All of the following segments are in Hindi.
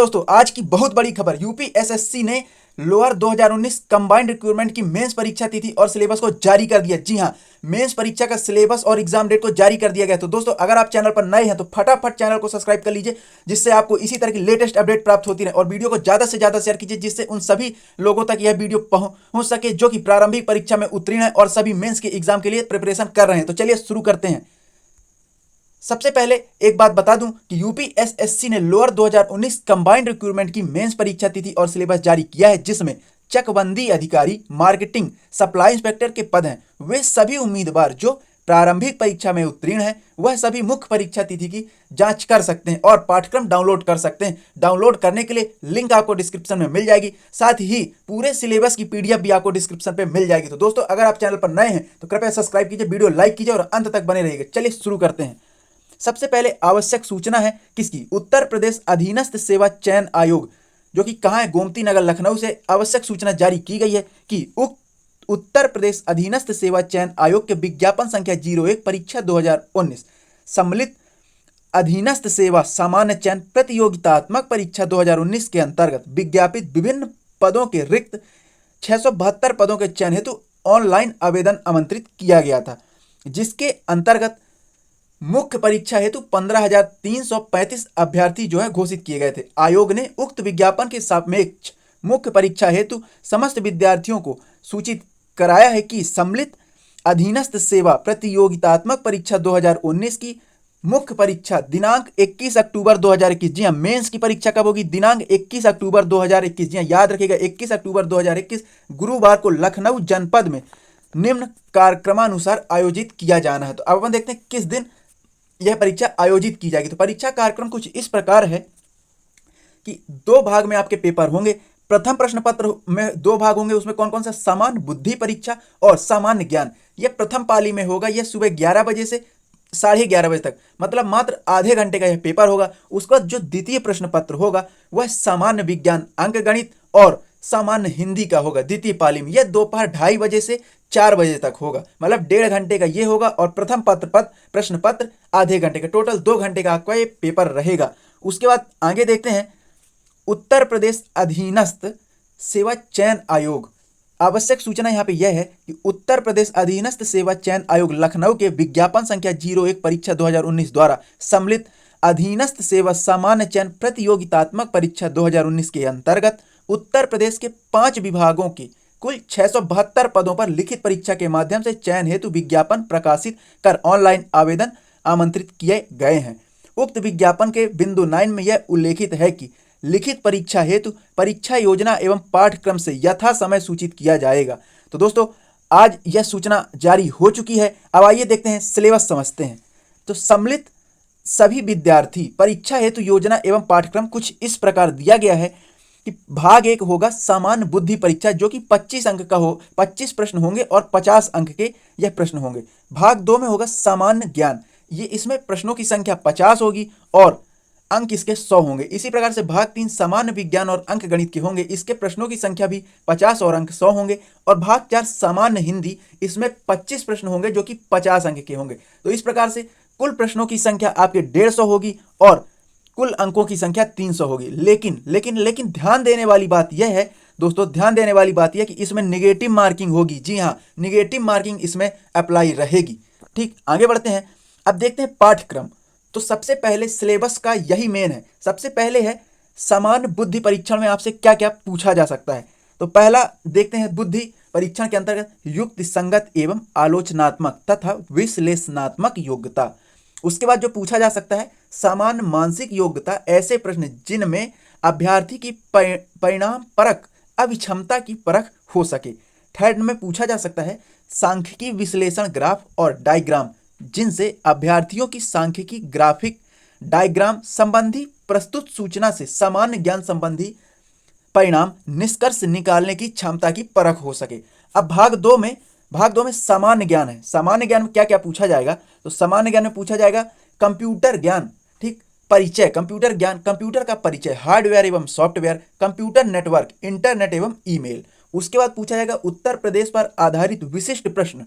दोस्तों आज की बहुत बड़ी खबर, यूपीएसएससी ने लोअर 2019 कंबाइंड रिक्रूटमेंट की मेंस परीक्षा तिथि और सिलेबस को जारी कर दिया। जी हां, मेंस परीक्षा का सिलेबस और एग्जाम डेट को जारी कर दिया गया। तो दोस्तों अगर आप चैनल पर नए हैं तो फटाफट चैनल को सब्सक्राइब कर लीजिए, जिससे आपको इसी तरह की लेटेस्ट अपडेट प्राप्त होती रहे, और वीडियो को ज्यादा से ज्यादा शेयर कीजिए, जिससे उन सभी लोगों तक यह वीडियो पहुंच सके जो कि प्रारंभिक परीक्षा में उत्तीर्ण है और सभी मेंस के एग्जाम के लिए प्रिपरेशन कर रहे हैं। तो चलिए शुरू करते हैं। सबसे पहले एक बात बता दूं कि यूपीएसएससी ने लोअर 2019 कंबाइंड रिक्रूटमेंट की मेंस परीक्षा तिथि और सिलेबस जारी किया है, जिसमें चकबंदी अधिकारी, मार्केटिंग, सप्लाई इंस्पेक्टर के पद हैं। वे सभी उम्मीदवार जो प्रारंभिक परीक्षा में उत्तीर्ण हैं वह सभी मुख्य परीक्षा तिथि की जांच कर सकते हैं और पाठ्यक्रम डाउनलोड कर सकते हैं। डाउनलोड करने के लिए लिंक आपको डिस्क्रिप्शन में मिल जाएगी, साथ ही पूरे सिलेबस की पीडीएफ भी आपको डिस्क्रिप्शन पे मिल जाएगी। तो दोस्तों अगर आप चैनल पर नए हैं तो कृपया सब्सक्राइब कीजिए, वीडियो लाइक कीजिए और अंत तक बने रहिएगा। चलिए शुरू करते हैं। सबसे पहले आवश्यक सूचना है किसकी? उत्तर प्रदेश अधीनस्थ सेवा चयन आयोग, जो कि कहाँ है? गोमती नगर लखनऊ से आवश्यक सूचना जारी की गई है कि उक्त उत्तर प्रदेश अधीनस्थ सेवा चयन आयोग के विज्ञापन संख्या 01 परीक्षा 2019 सम्मिलित अधीनस्थ सेवा सामान्य चयन प्रतियोगितात्मक परीक्षा 2019 के अंतर्गत विज्ञापित विभिन्न पदों के रिक्त 672 पदों के चयन हेतु ऑनलाइन आवेदन आमंत्रित किया गया था, जिसके अंतर्गत मुख्य परीक्षा हेतु 15,335 अभ्यर्थी जो है घोषित किए गए थे। आयोग ने उक्त विज्ञापन के सापेक्ष मुख्य परीक्षा हेतु समस्त विद्यार्थियों को सूचित कराया है कि सम्मिलित अधीनस्थ सेवा प्रतियोगितात्मक परीक्षा 2019 की मुख्य परीक्षा दिनांक 21 अक्टूबर 2021, जी हाँ, मेंस की परीक्षा कब होगी? दिनांक 21 अक्टूबर 2021, जी हाँ, याद रखिएगा 21 अक्टूबर 2021 गुरुवार को लखनऊ जनपद में निम्न कार्यक्रमानुसार आयोजित किया जाना है। तो अब अपन देखते हैं किस दिन यह परीक्षा आयोजित की जाएगी। तो परीक्षा कार्यक्रम कुछ इस प्रकार है कि दो भाग में आपके पेपर होंगे। प्रथम प्रश्न पत्र में दो भाग होंगे, उसमें कौन कौन सा? सामान्य बुद्धि परीक्षा और सामान्य ज्ञान। यह प्रथम पाली में होगा। यह सुबह 11 बजे से 11:30 बजे तक, मतलब मात्र आधे घंटे का यह पेपर होगा। उसके बाद जो द्वितीय प्रश्न पत्र होगा वह सामान्य विज्ञान, अंक गणित और सामान्य हिंदी का होगा द्वितीय पाली में। यह दोपहर 2:30 बजे से 4 बजे तक होगा, मतलब 1.5 घंटे का ये होगा। और प्रथम प्रश्न पत्र आधे घंटे का, टोटल 2 घंटे का आपका ये पेपर रहेगा। उसके बाद आगे देखते हैं उत्तर प्रदेश अधीनस्थ सेवा चयन आयोग। आवश्यक सूचना यहाँ पे यह है कि उत्तर प्रदेश अधीनस्थ सेवा चयन आयोग लखनऊ के विज्ञापन संख्या 01 परीक्षा 2019 द्वारा सम्मिलित अधीनस्थ सेवा सामान्य चयन प्रतियोगितात्मक परीक्षा 2019 के अंतर्गत उत्तर प्रदेश के 5 विभागों के कुल 672 पदों पर लिखित परीक्षा के माध्यम से चयन हेतु विज्ञापन प्रकाशित कर ऑनलाइन आवेदन आमंत्रित किए गए हैं। उक्त विज्ञापन के बिंदु 9 में यह उल्लेखित है कि लिखित परीक्षा हेतु परीक्षा योजना एवं पाठ्यक्रम से यथा समय सूचित किया जाएगा। तो दोस्तों आज यह सूचना जारी हो चुकी है। अब आइए देखते हैं सिलेबस समझते हैं। तो सम्मिलित सभी विद्यार्थी परीक्षा हेतु योजना एवं पाठ्यक्रम कुछ इस प्रकार दिया गया है कि भाग 1 होगा सामान्य बुद्धि परीक्षा, जो कि 25 अंक का हो, 25 प्रश्न होंगे और 50 अंक के यह प्रश्न होंगे। भाग 2 में होगा सामान्य ज्ञान, ये इसमें प्रश्नों की संख्या 50 होगी और अंक इसके 100 होंगे। इसी प्रकार से भाग 3 सामान्य विज्ञान और अंक गणित के होंगे, इसके प्रश्नों की संख्या भी 50 और अंक 100 होंगे। और भाग 4 सामान्य हिंदी, इसमें 25 प्रश्न होंगे जो कि 50 अंक के होंगे। तो इस प्रकार से कुल प्रश्नों की संख्या आपके 150 होगी और कुल अंकों की संख्या 300 होगी। लेकिन ध्यान देने वाली बात यह है दोस्तों, ध्यान देने वाली बात यह कि इसमें निगेटिव मार्किंग होगी। जी हाँ, निगेटिव मार्किंग इसमें अप्लाई रहेगी। ठीक, आगे बढ़ते हैं। अब देखते हैं पाठ्यक्रम। तो सबसे पहले सिलेबस का यही मेन है। सबसे पहले है सामान्य बुद्धि परीक्षण में आपसे क्या क्या पूछा जा सकता है। तो पहला देखते हैं, बुद्धि परीक्षण के अंतर्गत युक्ति संगत एवं आलोचनात्मक तथा विश्लेषणात्मक योग्यता। उसके बाद जो पूछा जा सकता है सामान्य मानसिक योग्यता, ऐसे प्रश्न जिनमें अभ्यर्थी की परिणाम परक अभिक्षमता की परख हो सके। थर्ड में पूछा जा सकता है सांख्यिकी विश्लेषण ग्राफ और डायग्राम, जिनसे अभ्यर्थियों की सांख्यिकी ग्राफिक डायग्राम संबंधी प्रस्तुत सूचना से सामान्य ज्ञान संबंधी परिणाम निष्कर्ष निकालने की क्षमता की परख हो सके। अब भाग दो में सामान्य ज्ञान है। सामान्य ज्ञान में क्या क्या पूछा जाएगा? तो सामान्य ज्ञान में पूछा जाएगा कंप्यूटर ज्ञान, ठीक, परिचय, कंप्यूटर ज्ञान, कंप्यूटर का परिचय, हार्डवेयर एवं सॉफ्टवेयर, कंप्यूटर नेटवर्क, इंटरनेट एवं ईमेल। उसके बाद पूछा जाएगा उत्तर प्रदेश पर आधारित विशिष्ट प्रश्न,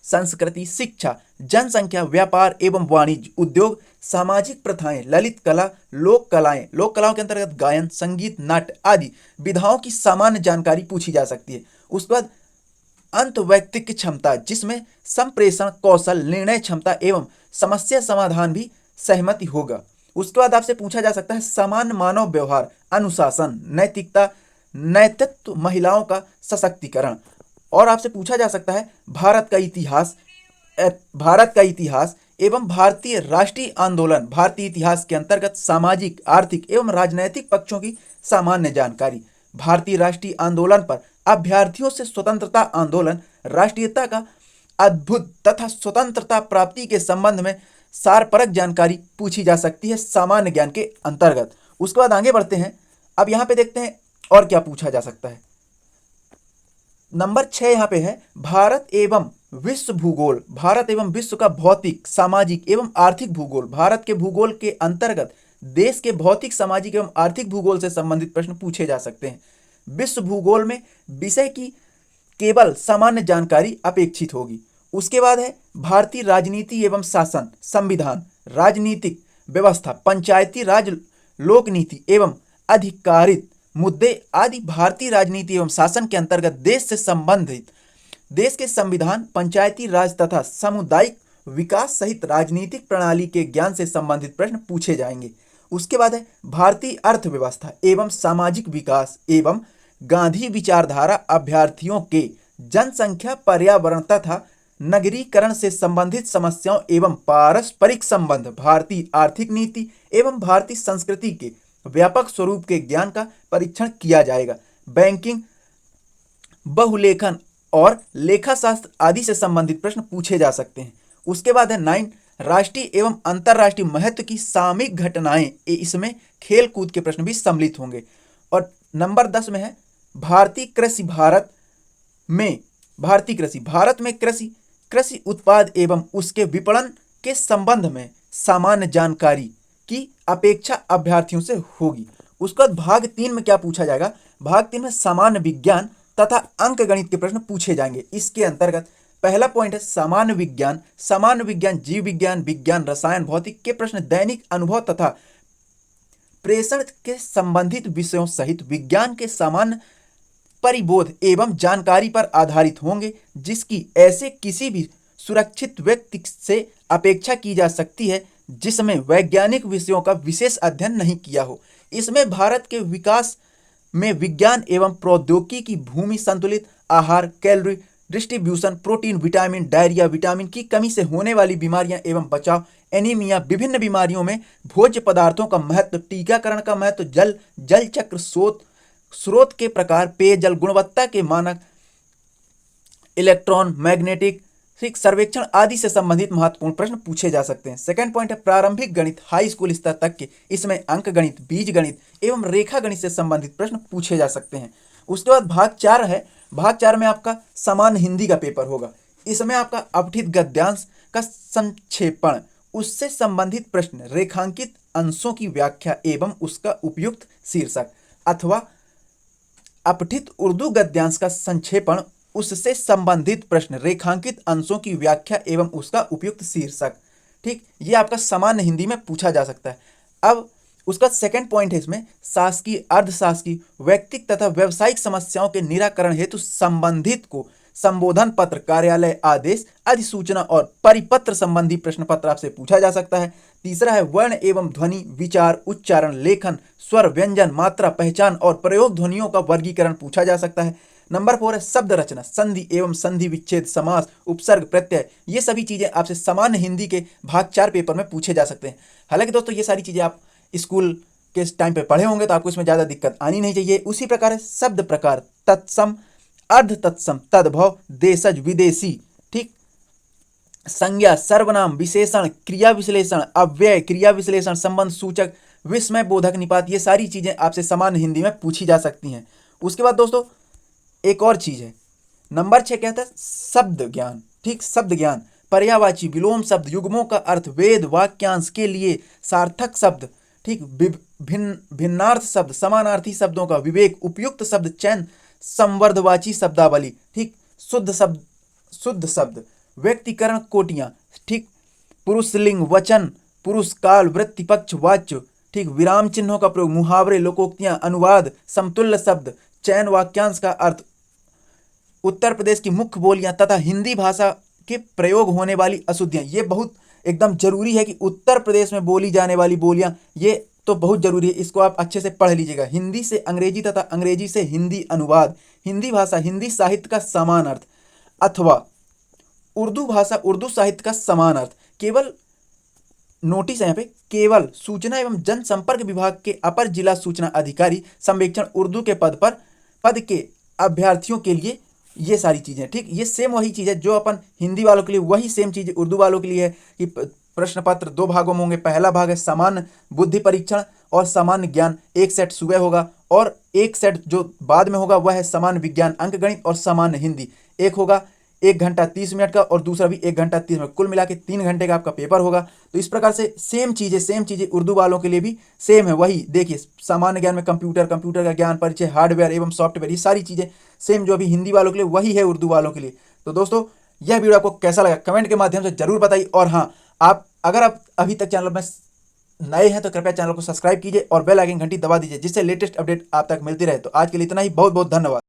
संस्कृति, शिक्षा, जनसंख्या, व्यापार एवं वाणिज्य, उद्योग, सामाजिक प्रथाएं, ललित कला, लोक कलाएं, लोक कलाओं के अंतर्गत गायन, संगीत, नाट्य आदि विधाओं की सामान्य जानकारी पूछी जा सकती है। उसके बाद अंतवैयक्तिक क्षमता, जिसमें संप्रेषण कौशल, निर्णय क्षमता एवं समस्या समाधान भी सहमति होगा। उसके बाद आपसे पूछा जा सकता है सामान्य मानव व्यवहार, अनुशासन, नैतिकता, नेतृत्व, महिलाओं का सशक्तिकरण। और आपसे पूछा जा सकता है भारत का इतिहास एवं भारतीय राष्ट्रीय आंदोलन, भारतीय इतिहास के अंतर्गत सामाजिक, आर्थिक एवं राजनैतिक पक्षों की सामान्य जानकारी। भारतीय राष्ट्रीय आंदोलन पर अभ्यर्थियों से स्वतंत्रता आंदोलन, राष्ट्रीयता का अद्भुत तथा स्वतंत्रता प्राप्ति के संबंध में सारपरक जानकारी पूछी जा सकती है सामान्य ज्ञान के अंतर्गत। उसके बाद आगे बढ़ते हैं। अब यहां पे देखते हैं और क्या पूछा जा सकता है। नंबर 6 यहां पे है भारत एवं विश्व भूगोल, भारत एवं विश्व का भौतिक, सामाजिक एवं आर्थिक भूगोल। भारत के भूगोल के अंतर्गत देश के भौतिक, सामाजिक एवं आर्थिक भूगोल से संबंधित प्रश्न पूछे जा सकते हैं। विश्व भूगोल में विषय की केवल सामान्य जानकारी अपेक्षित होगी। उसके बाद है भारतीय राजनीति एवं शासन, संविधान, राजनीतिक व्यवस्था, पंचायती राज, लोक नीति एवं अधिकारित मुद्दे आदि भारतीय राजनीति एवं शासन के अंतर्गत देश से संबंधित देश के संविधान, पंचायती राज तथा सामुदायिक विकास सहित राजनीतिक प्रणाली के ज्ञान से संबंधित प्रश्न पूछे जाएंगे। उसके बाद है भारतीय अर्थव्यवस्था एवं सामाजिक विकास एवं गांधी विचारधारा, अभ्यर्थियों के जनसंख्या, पर्यावरण तथा नगरीकरण से संबंधित समस्याओं एवं पारस्परिक संबंध, भारतीय आर्थिक नीति एवं भारतीय संस्कृति के व्यापक स्वरूप के ज्ञान का परीक्षण किया जाएगा। बैंकिंग, बहुलेखन और लेखा शास्त्र आदि से संबंधित प्रश्न पूछे जा सकते हैं। उसके बाद है 9 राष्ट्रीय एवं अंतर्राष्ट्रीय महत्व की सामयिक घटनाएं, इसमें खेल कूद के प्रश्न भी सम्मिलित होंगे। और नंबर 10 में है भारतीय कृषि, भारत में कृषि उत्पाद एवं उसके विपणन के संबंध में सामान्य जानकारी की अपेक्षा अभ्यर्थियों से होगी। उसके बाद भाग 3 में क्या पूछा जाएगा, भाग 3 में सामान्य विज्ञान तथा अंक गणित के प्रश्न पूछे जाएंगे। इसके अंतर्गत पहला पॉइंट है सामान्य विज्ञान, जीव विज्ञान, विज्ञान, रसायन, भौतिक के प्रश्न दैनिक अनुभव तथा प्रेषण के संबंधित विषयों सहित विज्ञान के सामान्य परिबोध एवं जानकारी पर आधारित होंगे, जिसकी ऐसे किसी भी सुरक्षित व्यक्ति से अपेक्षा की जा सकती है जिसमें वैज्ञानिक विषयों का विशेष अध्ययन नहीं किया हो। इसमें भारत के विकास में विज्ञान एवं प्रौद्योगिकी की भूमि, संतुलित आहार, calorie distribution, protein, vitamin, diarrhoea, vitamin की कमी से होने वाली बीमारियां एवं बचाव, एनीमिया, विभिन्न बीमारियों में भोज्य पदार्थों का महत्व, टीकाकरण का महत्व, जल चक्र, स्रोत के प्रकार, पेयजल गुणवत्ता के मानक, इलेक्ट्रॉन मैग्नेटिक सर्वेक्षण आदि से संबंधित महत्वपूर्ण प्रश्न पूछे जा सकते हैं। सेकंड पॉइंट है प्रारंभिक गणित, हाई स्कूल स्तर तक के, इसमें अंक गणित, बीज गणित एवं रेखा गणित से संबंधित प्रश्न पूछे जा सकते हैं। उसके बाद भाग 4 है, भाग 4 में आपका सामान्य हिंदी का पेपर होगा। इसमें आपका अपठित गद्यांश का संक्षेपण, उससे संबंधित प्रश्न, रेखांकित अंशों की व्याख्या एवं उसका उपयुक्त शीर्षक, अथवा अपठित उर्दू गद्यांश का संक्षेपण, उससे संबंधित प्रश्न, रेखांकित अंशों की व्याख्या एवं उसका उपयुक्त शीर्षक। ठीक, ये आपका सामान्य हिंदी में पूछा जा सकता है। अब उसका सेकंड पॉइंट है इसमें शासकीय, अर्धशासकीय, व्यक्तिगत तथा व्यावसायिक समस्याओं के निराकरण हेतु संबंधित को संबोधन पत्र, कार्यालय आदेश, अधिसूचना और परिपत्र संबंधी प्रश्न पत्र आपसे पूछा जा सकता है। तीसरा है वर्ण एवं ध्वनि, विचार, उच्चारण, लेखन, स्वर, व्यंजन, मात्रा, पहचान और प्रयोग ध्वनियों का वर्गीकरण पूछा जा सकता है। नंबर 4 है शब्द रचना, संधि एवं संधि विच्छेद, समास, उपसर्ग, प्रत्यय, ये सभी चीजें आपसे सामान्य हिंदी के भाग 4 पेपर में पूछे जा सकते हैं। हालांकि दोस्तों ये सारी चीजें आप स्कूल के टाइम पे पढ़े होंगे तो आपको इसमें ज्यादा दिक्कत आनी नहीं चाहिए। उसी प्रकार है शब्द प्रकार, तत्सम, अर्ध तत्सम, तद्भव, देशज, विदेशी, ठीक, संज्ञा, सर्वनाम, विशेषण, क्रिया विश्लेषण, अव्यय, क्रिया विश्लेषण, संबंध सूचक, विस्मय बोधक, निपात, ये सारी चीजें आपसे सामान्य हिंदी में पूछी जा सकती हैं। उसके बाद दोस्तों एक और चीज है, नंबर 6 कहता है शब्द ज्ञान। ठीक, शब्द ज्ञान, पर्यायवाची, विलोम शब्द, युग्मों का अर्थ, वेद, वाक्यांश के लिए सार्थक शब्द, ठीक, भिन्नार्थ शब्द, समानार्थी शब्दों का विवेक, उपयुक्त शब्द चयन, संवर्धवाची शब्दावली, ठीक, शुद्ध शब्द, व्यक्तिकरण कोटियां, ठीक, पुरुष लिंग, वचन, पुरुष काल, वृत्ति, पक्ष, वाच्य, ठीक, विराम चिन्हों का प्रयोग, मुहावरे, लोकोक्तियां, अनुवाद, समतुल्य शब्द, चयन, वाक्यांश का अर्थ, उत्तर प्रदेश की मुख्य बोलियां तथा हिंदी भाषा के प्रयोग होने वाली अशुद्धियां। ये बहुत एकदम जरूरी है कि उत्तर प्रदेश में बोली जाने वाली बोलियां, ये तो बहुत जरूरी है, इसको आप अच्छे से पढ़ लीजिएगा। हिंदी से अंग्रेजी तथा अंग्रेजी से हिंदी अनुवाद, हिंदी भाषा हिंदी साहित्य का समान अर्थ, अथवा उर्दू भाषा उर्दू साहित्य का समान अर्थ। केवल नोटिस है यहाँ पे, केवल सूचना एवं जनसंपर्क विभाग के अपर जिला सूचना अधिकारी संवेक्षण उर्दू के पद के अभ्यर्थियों के लिए ये सारी चीजें, ठीक, ये सेम वही चीज है जो अपन हिंदी वालों के लिए, वही सेम चीज उर्दू वालों के लिए है कि प्रश्न पत्र 2 भागों में होंगे। पहला भाग है सामान्य बुद्धि परीक्षण और सामान्य ज्ञान, एक सेट सुबह होगा, और एक सेट जो बाद में होगा वह है सामान्य विज्ञान अंकगणित और सामान्य हिंदी। एक होगा 1 घंटा 30 मिनट का और दूसरा भी 1 घंटा 30 मिनट, कुल मिला के 3 घंटे का आपका पेपर होगा। तो इस प्रकार से सेम चीजें उर्दू वालों के लिए भी सेम है। वही देखिए, सामान्य ज्ञान में कंप्यूटर का ज्ञान, परिचय, हार्डवेयर एवं सॉफ्टवेयर, ये सारी चीजें सेम जो अभी हिंदी वालों के लिए वही है उर्दू वालों के लिए। तो दोस्तों, यह वीडियो आपको कैसा लगा कमेंट के माध्यम से जरूर बताइए। और हाँ, अगर आप अभी तक चैनल में नए हैं तो कृपया चैनल को सब्सक्राइब कीजिए और बेल आइकन घंटी दबा दीजिए, जिससे लेटेस्ट अपडेट आप तक मिलती रहे। तो आज के लिए इतना ही, बहुत बहुत धन्यवाद।